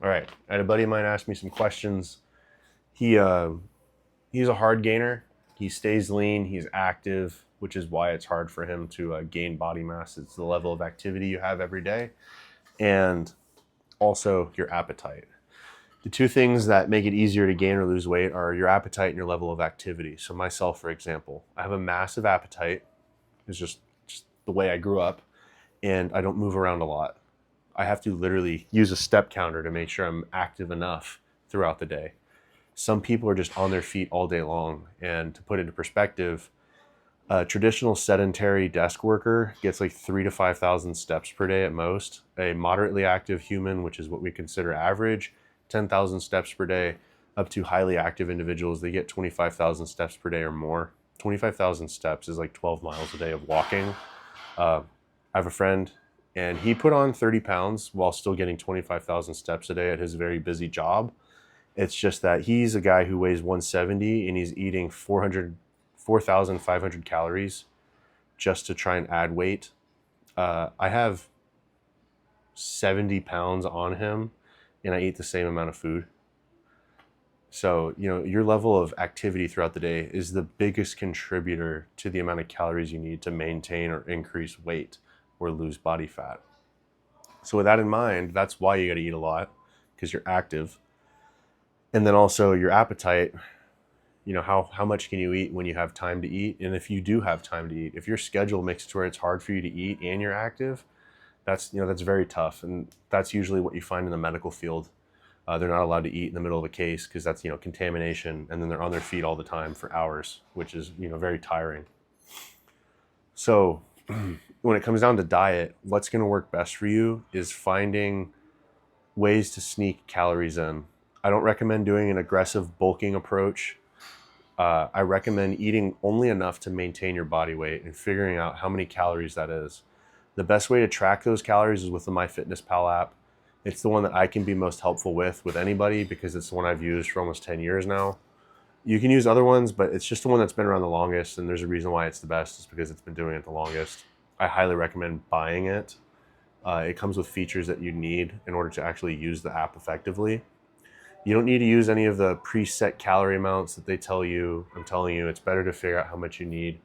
All right. I had a buddy of mine ask me some questions. He he's a hard gainer. He stays lean. He's active, which is why it's hard for him to gain body mass. It's the level of activity you have every day, and also your appetite. The two things that make it easier to gain or lose weight are your appetite and your level of activity. So myself, for example, I have a massive appetite. It's just the way I grew up, and I don't move around a lot. I have to literally use a step counter to make sure I'm active enough throughout the day. Some people are just on their feet all day long. And to put it into perspective, a traditional sedentary desk worker gets like 3,000 to 5,000 steps per day at most. A moderately active human, which is what we consider average, 10,000 steps per day. Up to highly active individuals, they get 25,000 steps per day or more. 25,000 steps is like 12 miles a day of walking. I have a friend, and he put on 30 pounds while still getting 25,000 steps a day at his very busy job. It's just that he's a guy who weighs 170 and he's eating 4,500 calories just to try and add weight. I have 70 pounds on him and I eat the same amount of food. So, your level of activity throughout the day is the biggest contributor to the amount of calories you need to maintain or increase weight or lose body fat. So with that in mind, that's why you got to eat a lot, because you're active. And then also your appetite, how much can you eat when you have time to eat? And if you do have time to eat, if your schedule makes it to where it's hard for you to eat and you're active, that's very tough. And that's usually what you find in the medical field. They're not allowed to eat in the middle of a case because that's, contamination. And then they're on their feet all the time for hours, which is, very tiring. So when it comes down to diet, what's going to work best for you is finding ways to sneak calories in. I don't recommend doing an aggressive bulking approach. I recommend eating only enough to maintain your body weight and figuring out how many calories that is. The best way to track those calories is with the MyFitnessPal app. It's the one that I can be most helpful with anybody because it's the one I've used for almost 10 years now. You can use other ones, but it's just the one that's been around the longest, and there's a reason why it's the best. It's because it's been doing it the longest. I highly recommend buying it. It comes with features that you need in order to actually use the app effectively. You don't need to use any of the preset calorie amounts that they tell you. I'm telling you, it's better to figure out how much you need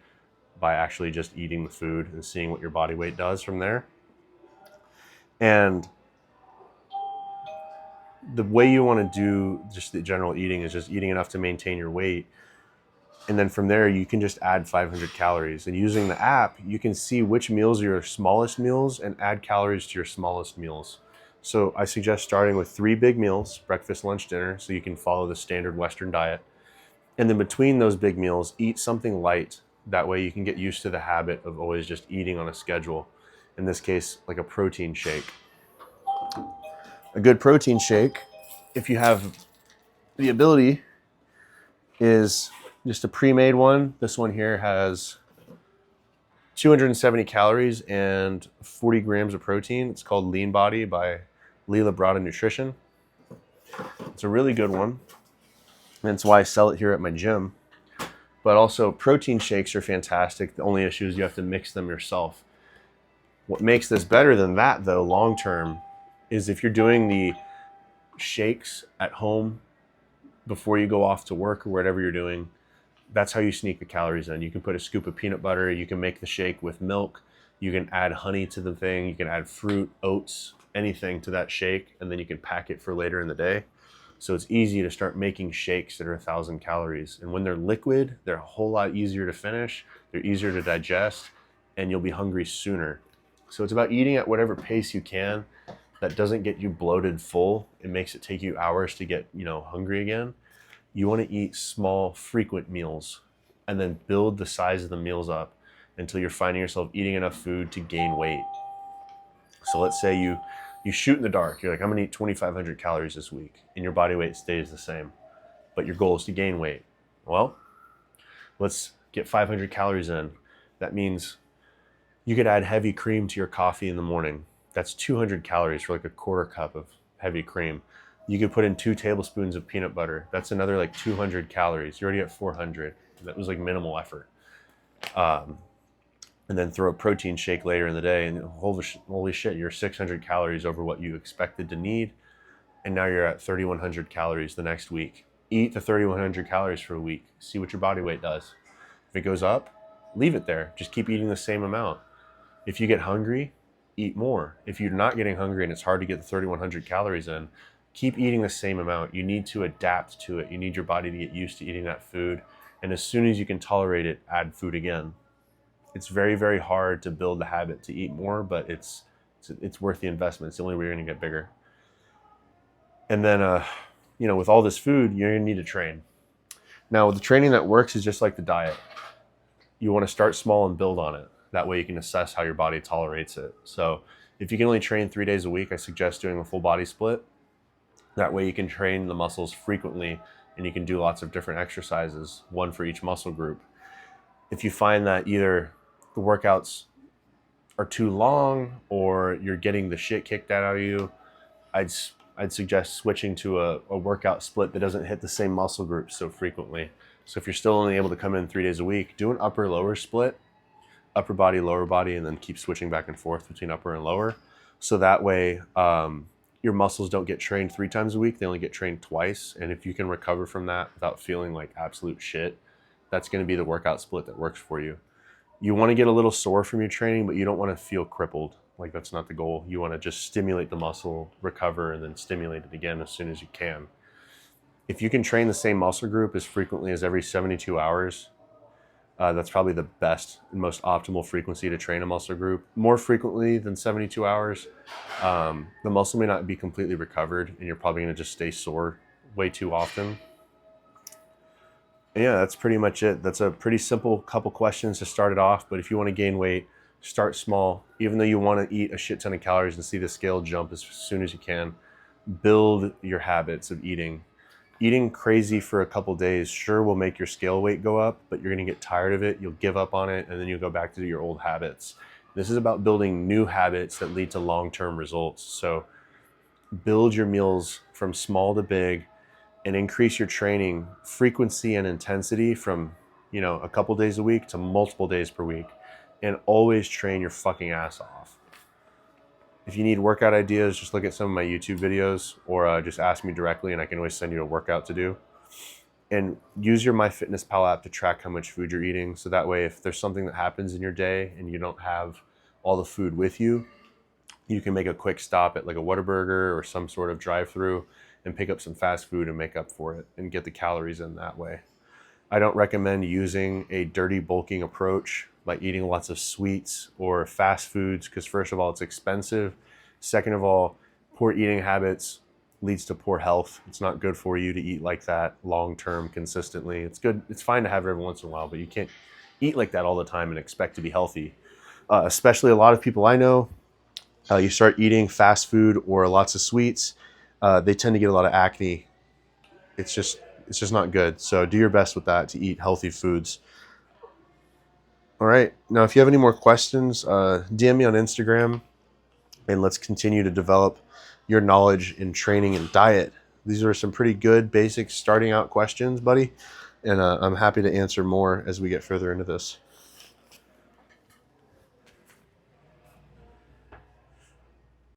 by actually just eating the food and seeing what your body weight does from there. And the way you want to do just the general eating is just eating enough to maintain your weight. And then from there, you can just add 500 calories. And using the app, you can see which meals are your smallest meals and add calories to your smallest meals. So I suggest starting with 3 big meals, breakfast, lunch, dinner, so you can follow the standard Western diet. And then between those big meals, eat something light. That way you can get used to the habit of always just eating on a schedule. In this case, like a protein shake. A good protein shake, if you have the ability, is just a pre-made one. This one here has 270 calories and 40 grams of protein. It's called Lean Body by Lee Labrada Nutrition. It's a really good one. And it's why I sell it here at my gym. But also, protein shakes are fantastic. The only issue is you have to mix them yourself. What makes this better than that, though, long term, is if you're doing the shakes at home before you go off to work or whatever you're doing, that's how you sneak the calories in. You can put a scoop of peanut butter. You can make the shake with milk. You can add honey to the thing. You can add fruit, oats, anything to that shake, and then you can pack it for later in the day. So it's easy to start making shakes that are 1,000 calories. And when they're liquid, they're a whole lot easier to finish. They're easier to digest, and you'll be hungry sooner. So it's about eating at whatever pace you can that doesn't get you bloated full. It makes it take you hours to get, hungry again. You want to eat small, frequent meals and then build the size of the meals up until you're finding yourself eating enough food to gain weight. So let's say you shoot in the dark. You're like, I'm going to eat 2,500 calories this week, and your body weight stays the same, but your goal is to gain weight. Well, let's get 500 calories in. That means you could add heavy cream to your coffee in the morning. That's 200 calories for like a quarter cup of heavy cream. You could put in 2 tablespoons of peanut butter. That's another like 200 calories. You're already at 400. That was like minimal effort. And then throw a protein shake later in the day, and holy shit, you're 600 calories over what you expected to need. and now you're at 3,100 calories the next week. Eat the 3,100 calories for a week. See what your body weight does. If it goes up, leave it there. Just keep eating the same amount. If you get hungry, eat more. If you're not getting hungry and it's hard to get the 3,100 calories in, keep eating the same amount. You need to adapt to it. You need your body to get used to eating that food. And as soon as you can tolerate it, add food again. It's very, very hard to build the habit to eat more, but it's worth the investment. It's the only way you're going to get bigger. And then, with all this food, you're going to need to train. Now, the training that works is just like the diet. You want to start small and build on it. That way you can assess how your body tolerates it. So if you can only train 3 days a week, I suggest doing a full body split. That way you can train the muscles frequently and you can do lots of different exercises, one for each muscle group. If you find that either the workouts are too long or you're getting the shit kicked out of you, I'd suggest switching to a workout split that doesn't hit the same muscle groups so frequently. So if you're still only able to come in 3 days a week, do an upper-lower split, upper body, lower body, and then keep switching back and forth between upper and lower. So that way your muscles don't get trained 3 times a week, they only get trained twice. And if you can recover from that without feeling like absolute shit, that's going to be the workout split that works for you. You want to get a little sore from your training, but you don't want to feel crippled. Like, that's not the goal. You want to just stimulate the muscle, recover, and then stimulate it again as soon as you can. If you can train the same muscle group as frequently as every 72 hours, that's probably the best and most optimal frequency to train a muscle group. More frequently than 72 hours, the muscle may not be completely recovered and you're probably going to just stay sore way too often. And yeah, that's pretty much it. That's a pretty simple couple questions to start it off. But if you want to gain weight, start small. Even though you want to eat a shit ton of calories and see the scale jump as soon as you can, build your habits of eating. Eating crazy for a couple days sure will make your scale weight go up, but you're going to get tired of it. You'll give up on it, and then you'll go back to your old habits. This is about building new habits that lead to long-term results. So build your meals from small to big and increase your training frequency and intensity from, a couple days a week to multiple days per week. And always train your fucking ass off. If you need workout ideas, just look at some of my YouTube videos or just ask me directly and I can always send you a workout to do. And use your MyFitnessPal app to track how much food you're eating. So that way, if there's something that happens in your day and you don't have all the food with you, you can make a quick stop at like a Whataburger or some sort of drive-through and pick up some fast food and make up for it and get the calories in that way. I don't recommend using a dirty bulking approach like eating lots of sweets or fast foods because first of all, it's expensive. Second of all, poor eating habits leads to poor health. It's not good for you to eat like that long-term consistently. It's good. It's fine to have it every once in a while, but you can't eat like that all the time and expect to be healthy. Especially a lot of people I know, you start eating fast food or lots of sweets, they tend to get a lot of acne. It's just not good. So do your best with that to eat healthy foods. All right. Now, if you have any more questions, DM me on Instagram and let's continue to develop your knowledge in training and diet. These are some pretty good basic starting out questions, buddy. And I'm happy to answer more as we get further into this.